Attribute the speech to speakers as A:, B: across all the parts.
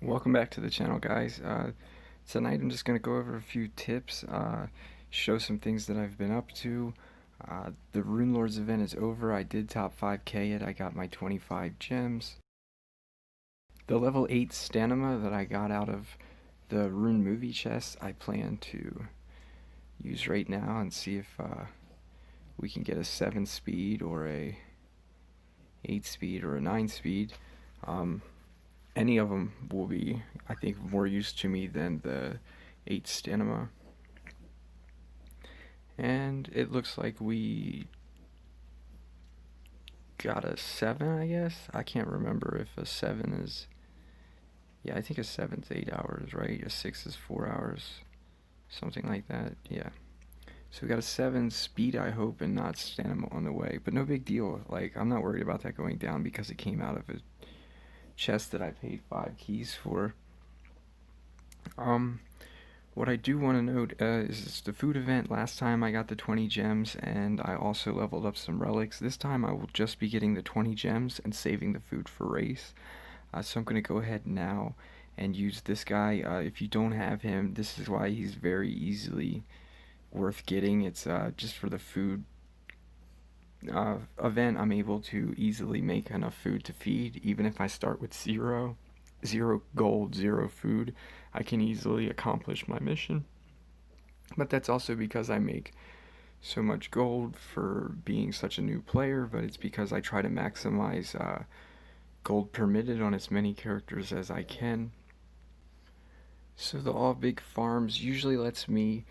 A: Welcome back to the channel, guys. Tonight I'm just going to go over a few tips, show some things that I've been up to. The Rune Lords event is over. I did top 5k it. I got my 25 gems. The level 8 stamina that I got out of the Rune movie chest, I plan to use right now and see if we can get a 7 speed or a 8 speed or a 9 speed. Any of them will be, I think, more use to me than the 8 stamina. And it looks like we got a 7, I guess. I can't remember if a 7 is... Yeah, I think a 7's 8 hours, right? A 6 is 4 hours. Something like that, yeah. So we got a 7 speed, I hope, and not stamina on the way. But no big deal. Like, I'm not worried about that going down because it came out of a chest that I paid 5 keys for. What I do want to note is the food event. Last time I got the 20 gems and I also leveled up some relics. This time I will just be getting the 20 gems and saving the food for race. So I'm going to go ahead now and use this guy. If you don't have him, this is why he's very easily worth getting. It's just for the food event. I'm able to easily make enough food to feed, even if I start with zero gold, 0 food. I can easily accomplish my mission. But that's also because I make so much gold for being such a new player, but it's because I try to maximize gold permitted on as many characters as I can. So the all big farms usually lets me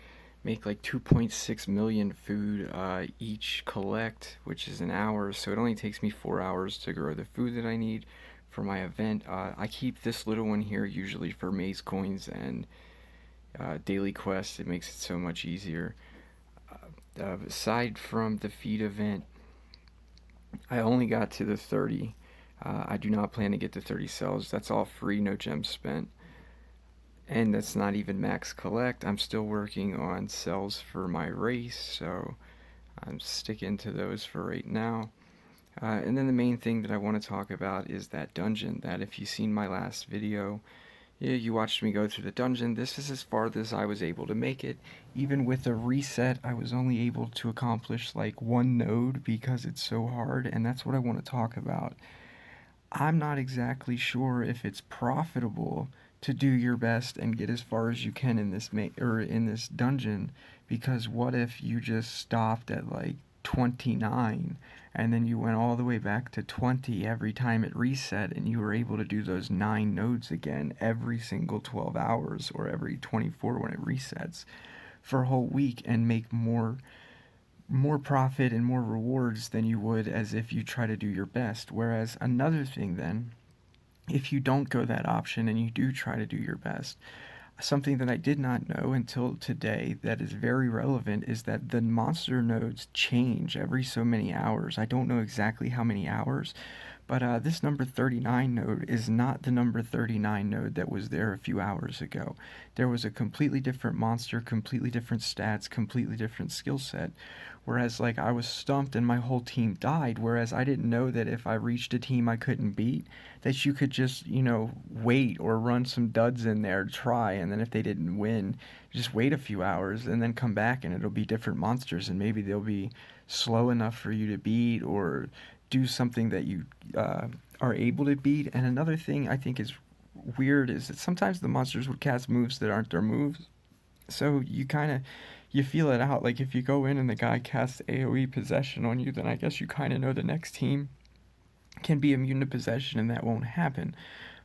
A: make like 2.6 million food each collect, which is an hour, so it only takes me 4 hours to grow the food that I need for my event. I keep this little one here usually for maze coins and daily quests. It makes it so much easier. Aside from the feed event, I only got to the 30. I do not plan to get to 30 cells. That's all free, no gems spent. And that's not even max collect. I'm still working on cells for my race, so I'm sticking to those for right now. And then the main thing that I want to talk about is that dungeon, that if you've seen my last video, yeah, you watched me go through the dungeon. This is as far as I was able to make it. Even with a reset, I was only able to accomplish like 1 node because it's so hard, and that's what I want to talk about. I'm not exactly sure if it's profitable to do your best and get as far as you can in this in this dungeon, because what if you just stopped at like 29 and then you went all the way back to 20 every time it reset, and you were able to do those 9 nodes again every single 12 hours or every 24 when it resets for a whole week, and make more profit and more rewards than you would as if you try to do your best. Whereas another thing then, if you don't go that option and you do try to do your best, something that I did not know until today that is very relevant is that the monster nodes change every so many hours. I don't know exactly how many hours, but this number 39 node is not the number 39 node that was there a few hours ago. There was a completely different monster, completely different stats, completely different skill set. Whereas, like, I was stumped and my whole team died, whereas I didn't know that if I reached a team I couldn't beat, that you could just, wait or run some duds in there, try, and then if they didn't win, just wait a few hours and then come back and it'll be different monsters, and maybe they'll be slow enough for you to beat or do something that you are able to beat. And another thing I think is weird is that sometimes the monsters would cast moves that aren't their moves. So you feel it out. Like if you go in and the guy casts AoE possession on you, then I guess you kind of know the next team can be immune to possession and that won't happen.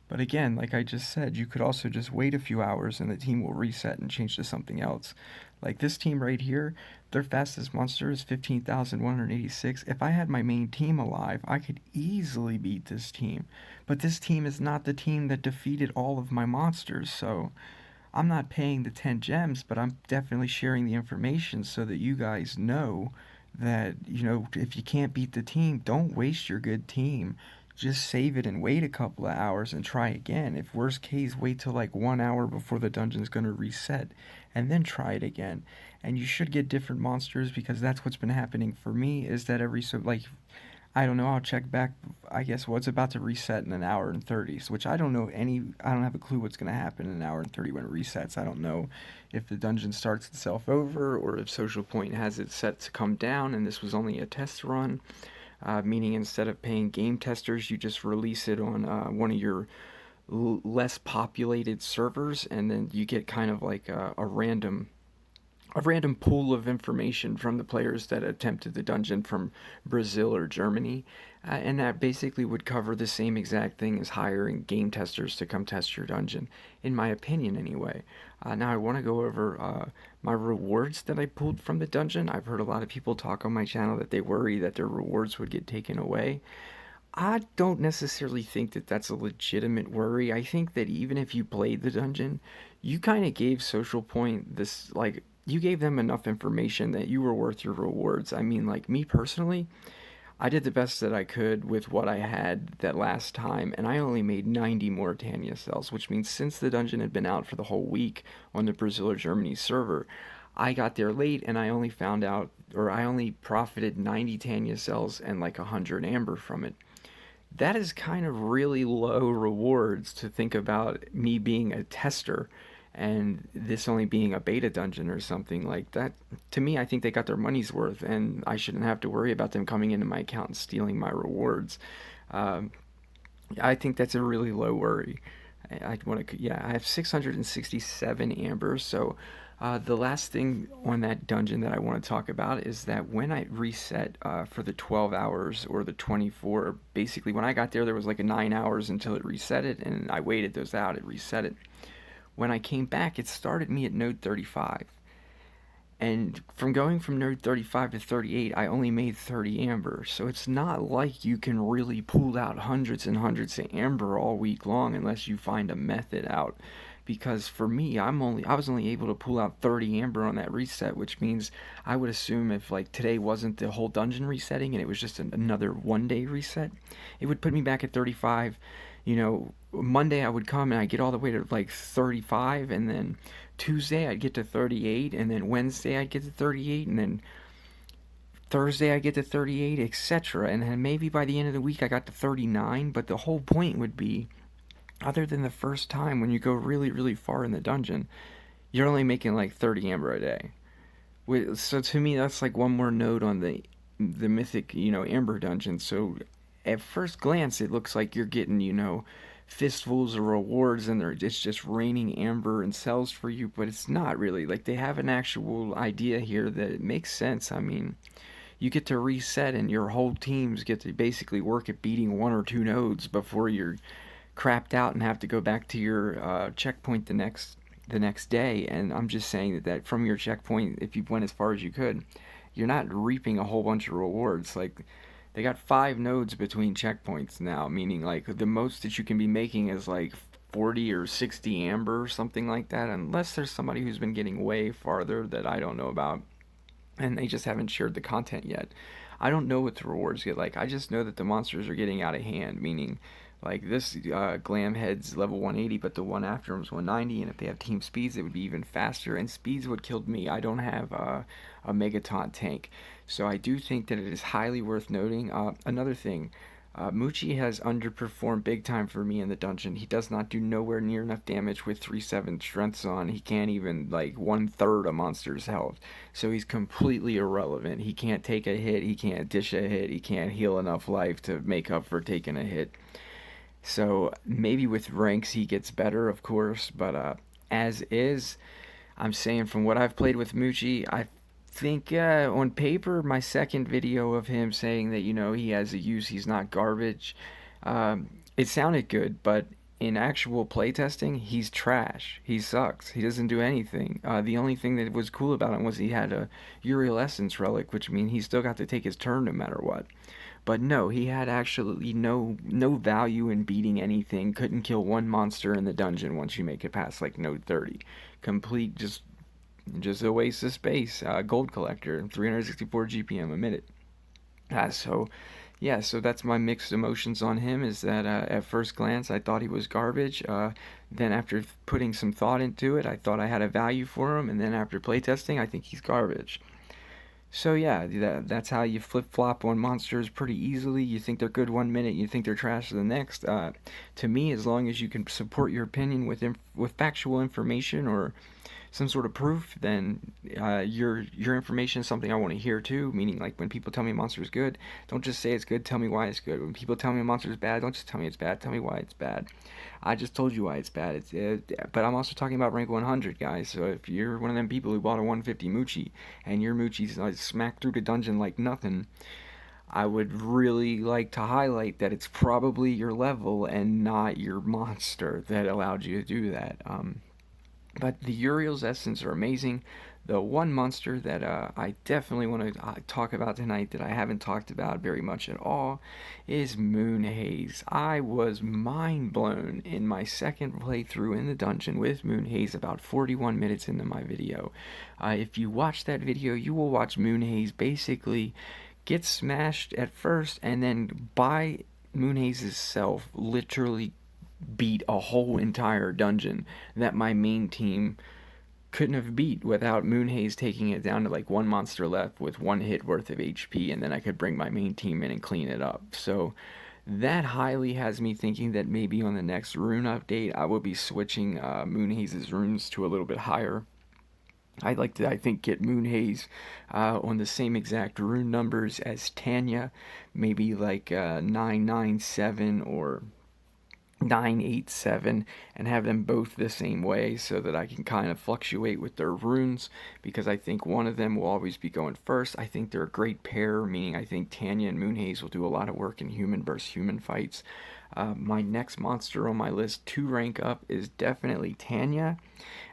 A: But again, like I just said, you could also just wait a few hours and the team will reset and change to something else. Like this team right here, their fastest monster is 15,186. If I had my main team alive, I could easily beat this team. But this team is not the team that defeated all of my monsters, so I'm not paying the 10 gems, but I'm definitely sharing the information so that you guys know that, if you can't beat the team, don't waste your good team. Just save it and wait a couple of hours and try again. If worst case, wait till like 1 hour before the dungeon's going to reset and then try it again. And you should get different monsters, because that's what's been happening for me, is that every so like I don't know. I'll check back. I guess what's about to reset in an hour and 30, which I don't know any. I don't have a clue what's going to happen in an hour and 30 when it resets. I don't know if the dungeon starts itself over or if Social Point has it set to come down and this was only a test run. Meaning instead of paying game testers, you just release it on one of your less populated servers, and then you get kind of like a random pool of information from the players that attempted the dungeon from Brazil or Germany. And that basically would cover the same exact thing as hiring game testers to come test your dungeon, in my opinion, anyway. Now, I want to go over my rewards that I pulled from the dungeon. I've heard a lot of people talk on my channel that they worry that their rewards would get taken away. I don't necessarily think that that's a legitimate worry. I think that even if you played the dungeon, you kind of gave Social Point this, like, you gave them enough information that you were worth your rewards. I mean, like, me personally, I did the best that I could with what I had that last time, and I only made 90 more Tanya cells, which means since the dungeon had been out for the whole week on the Brazil or Germany server, I got there late and I only found out, or I only profited 90 Tanya cells and like 100 amber from it. That is kind of really low rewards to think about me being a tester and this only being a beta dungeon or something like that. To me, I think they got their money's worth, and I shouldn't have to worry about them coming into my account and stealing my rewards. Um, I think that's a really low worry. I want to, yeah, I have 667 amber. So the last thing on that dungeon that I want to talk about is that when I reset for the 12 hours or the 24, basically when I got there, there was like a 9 hours until it reset it, and I waited those out, it reset it. When I came back, it started me at node 35. And from going from node 35 to 38, I only made 30 amber. So it's not like you can really pull out hundreds and hundreds of amber all week long unless you find a method out. Because for me, I was only able to pull out 30 amber on that reset, which means I would assume if like today wasn't the whole dungeon resetting and it was just another 1 day reset, it would put me back at 35. You know, Monday I would come and I'd get all the way to like 35, and then Tuesday I'd get to 38, and then Wednesday I'd get to 38, and then Thursday I'd get to 38, etc. And then maybe by the end of the week I got to 39, but the whole point would be, other than the first time when you go really, really far in the dungeon, you're only making like 30 amber a day. So to me, that's like one more node on the mythic, amber dungeon. So at first glance, it looks like you're getting, fistfuls of rewards and it's just raining amber and cells for you, but it's not really. Like, they have an actual idea here that it makes sense. I mean, you get to reset and your whole teams get to basically work at beating one or two nodes before you're crapped out and have to go back to your checkpoint the next day. And I'm just saying that from your checkpoint, if you went as far as you could, you're not reaping a whole bunch of rewards. Like, they got 5 nodes between checkpoints now, meaning like the most that you can be making is like 40 or 60 amber or something like that, unless there's somebody who's been getting way farther that I don't know about and they just haven't shared the content yet. I don't know what the rewards get like. I just know that the monsters are getting out of hand, meaning like this Glam Head's level 180, but the one after him is 190, and if they have team speeds, it would be even faster, and speeds would kill me. I don't have a Megaton tank, so I do think that it is highly worth noting. Another thing, Muchi has underperformed big time for me in the dungeon. He does not do nowhere near enough damage with 3/7 strengths on. He can't even like 1/3 a monster's health. So he's completely irrelevant. He can't take a hit, he can't dish a hit, he can't heal enough life to make up for taking a hit. So maybe with ranks he gets better, of course, but as is, I'm saying from what I've played with Muchi, I think on paper, my second video of him saying that, he has a use, he's not garbage, it sounded good, but in actual playtesting, he's trash. He sucks. He doesn't do anything. The only thing that was cool about him was he had a Uriel Essence relic, which means he still got to take his turn no matter what. But no, he had actually no value in beating anything. Couldn't kill one monster in the dungeon once you make it past like node 30. Complete just a waste of space. Gold collector, 364 GPM a minute. So that's my mixed emotions on him. Is that at first glance I thought he was garbage. Then after putting some thought into it, I thought I had a value for him, and then after playtesting, I think he's garbage. So yeah, that's how you flip flop on monsters pretty easily. You think they're good one minute, you think they're trash the next. To me, as long as you can support your opinion with with factual information or some sort of proof, then your information is something I want to hear too. Meaning, like when people tell me a monster is good, don't just say it's good. Tell me why it's good. When people tell me a monster is bad, don't just tell me it's bad. Tell me why it's bad. I just told you why it's bad. But I'm also talking about rank 100 guys. So if you're one of them people who bought a 150 Moochie and your Moochie's like smacked through the dungeon like nothing, I would really like to highlight that it's probably your level and not your monster that allowed you to do that. But the Uriel's essence are amazing. The one monster that I definitely want to talk about tonight that I haven't talked about very much at all is Moon Haze. I was mind blown in my second playthrough in the dungeon with Moon Haze about 41 minutes into my video. If you watch that video, you will watch Moon Haze basically get smashed at first and then by Moon Haze's self literally beat a whole entire dungeon that my main team couldn't have beat without Moonhaze taking it down to like one monster left with one hit worth of HP, and then I could bring my main team in and clean it up. So that highly has me thinking that maybe on the next rune update I will be switching Moonhaze's runes to a little bit higher. I'd like to, I think, get Moonhaze on the same exact rune numbers as Tanya, maybe like 997 or 987 and have them both the same way so that I can kind of fluctuate with their runes because I think one of them will always be going first. I think they're a great pair, meaning I think Tanya and Moonhaze will do a lot of work in human versus human fights. My next monster on my list to rank up is definitely Tanya,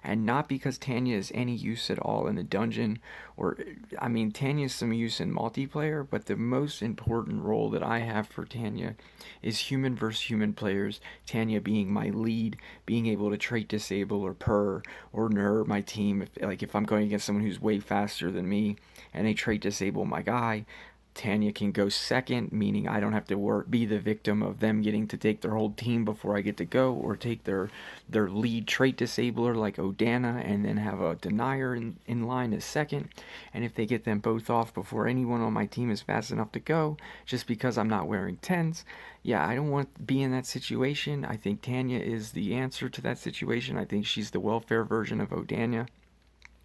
A: and not because Tanya is any use at all in the dungeon, or I mean Tanya's some use in multiplayer, but the most important role that I have for Tanya is human versus human players. Tanya being my lead, being able to trait disable or purr or nerf my team. If I'm going against someone who's way faster than me and they trait disable my guy, Tanya can go second, meaning I don't have to be the victim of them getting to take their whole team before I get to go, or take their lead trait disabler like Odana and then have a denier in line as second. And if they get them both off before anyone on my team is fast enough to go, just because I'm not wearing 10s, yeah, I don't want to be in that situation. I think Tanya is the answer to that situation. I think she's the welfare version of Odana,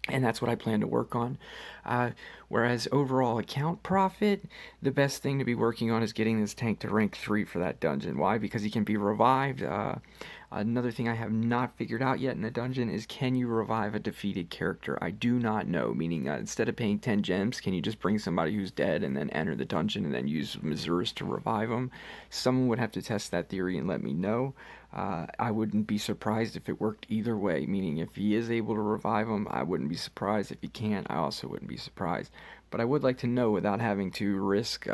A: and that's what I plan to work on. Uh, Whereas overall account profit, the best thing to be working on is getting this tank to rank 3 for that dungeon. Why? Because he can be revived. Another thing I have not figured out yet in the dungeon is, can you revive a defeated character? I do not know, meaning instead of paying 10 gems, can you just bring somebody who's dead and then enter the dungeon and then use Mazurus to revive them? Someone would have to test that theory and let me know. I wouldn't be surprised if it worked either way, meaning if he is able to revive him, I wouldn't be surprised. If he can't, I also wouldn't be surprised. But I would like to know without having to risk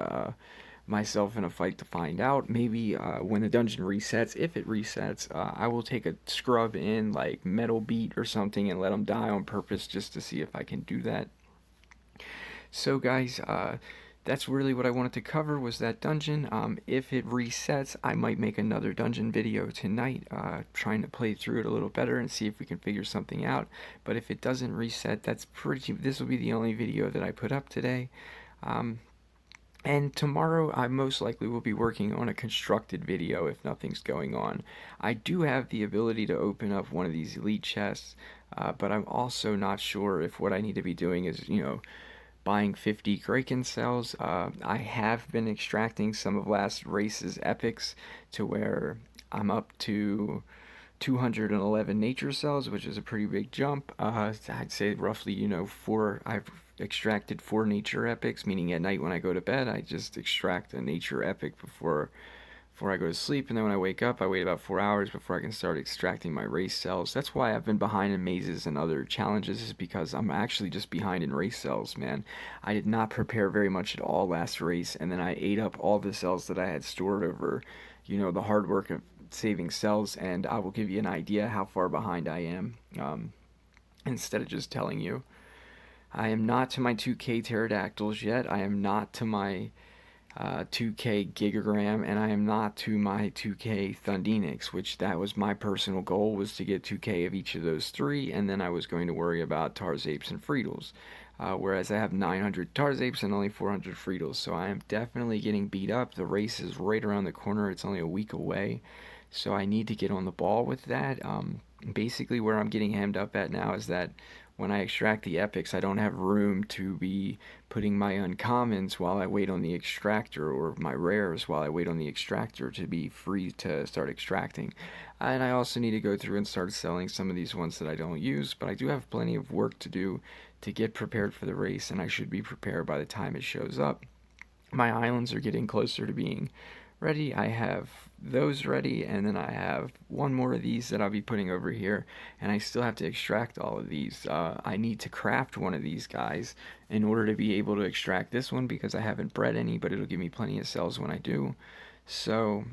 A: myself in a fight to find out. Maybe when the dungeon resets, if it resets, I will take a scrub in like Metal Beat or something and let him die on purpose just to see if I can do that. So guys, that's really what I wanted to cover, was that dungeon. If it resets, I might make another dungeon video tonight, trying to play through it a little better and see if we can figure something out. But if it doesn't reset, this will be the only video that I put up today. And tomorrow I most likely will be working on a constructed video if nothing's going on. I do have the ability to open up one of these elite chests, but I'm also not sure if what I need to be doing is, buying 50 Kraken cells. I have been extracting some of last race's epics to where I'm up to 211 nature cells, which is a pretty big jump. I'd say roughly, I've extracted 4 nature epics, meaning at night when I go to bed, I just extract a nature epic before I go to sleep, and then when I wake up, I wait about 4 hours before I can start extracting my race cells. That's why I've been behind in mazes and other challenges, is because I'm actually just behind in race cells, man. I did not prepare very much at all last race, and then I ate up all the cells that I had stored over, the hard work of saving cells, and I will give you an idea how far behind I am, instead of just telling you. I am not to my 2K pterodactyls yet. I am not to my 2K Gigagram, and I am not to my 2K Thundinix, which that was my personal goal, was to get 2K of each of those three, and then I was going to worry about Tarzapes and Friedels. Whereas I have 900 Tarzapes and only 400 Friedels, so I am definitely getting beat up. The race is right around the corner, it's only a week away, so I need to get on the ball with that. Basically, where I'm getting hemmed up at now is that when I extract the epics, I don't have room to be putting my uncommons while I wait on the extractor, or my rares while I wait on the extractor to be free to start extracting. And I also need to go through and start selling some of these ones that I don't use, but I do have plenty of work to do to get prepared for the race, and I should be prepared by the time it shows up. My islands are getting closer to being ready. I have those ready, and then I have one more of these that I'll be putting over here, and I still have to extract all of these. I need to craft one of these guys in order to be able to extract this one, because I haven't bred any, but it'll give me plenty of cells when I do. So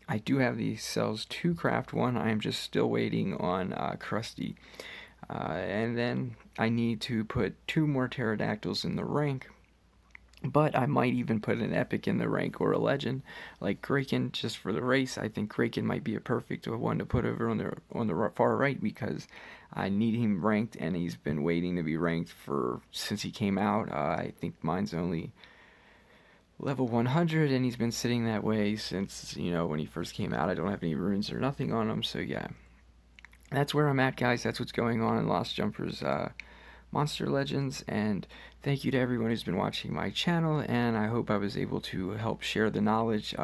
A: I do have these cells to craft one. I am just still waiting on Krusty. And then I need to put two more pterodactyls in the rank, but I might even put an epic in the rank, or a legend like Kraken, just for the race. I think Kraken might be a perfect one to put over on the far right, because I need him ranked, and he's been waiting to be ranked for since he came out. I think mine's only level 100, and he's been sitting that way since, when he first came out. I don't have any runes or nothing on him, so yeah. That's where I'm at, guys. That's what's going on in Lost Jumpers Monster Legends, and thank you to everyone who's been watching my channel, and I hope I was able to help share the knowledge.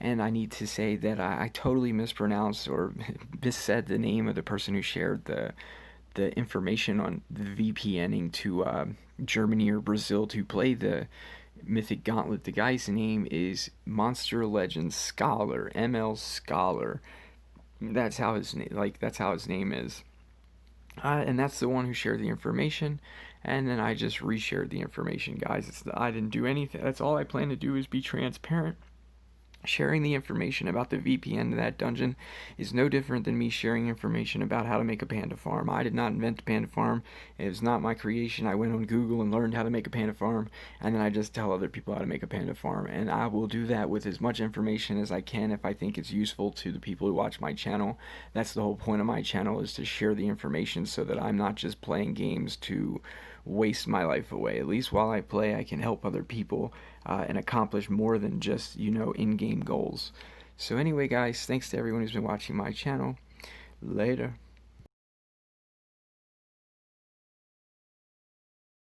A: And I need to say that I totally mispronounced or missaid the name of the person who shared the information on the VPNing to Germany or Brazil to play the Mythic Gauntlet. The guy's name is Monster Legends Scholar, ML Scholar. That's how his name is. And that's the one who shared the information, and then I just reshared the information, guys. I didn't do anything. That's all I plan to do, is be transparent. Sharing the information about the VPN to that dungeon is no different than me sharing information about how to make a panda farm. I did not invent the panda farm. It was not my creation. I went on Google and learned how to make a panda farm, and then I just tell other people how to make a panda farm. And I will do that with as much information as I can if I think it's useful to the people who watch my channel. That's the whole point of my channel, is to share the information so that I'm not just playing games to waste my life away. At least while I play, I can help other people and accomplish more than just, in-game goals. So anyway, guys, thanks to everyone who's been watching my channel. Later.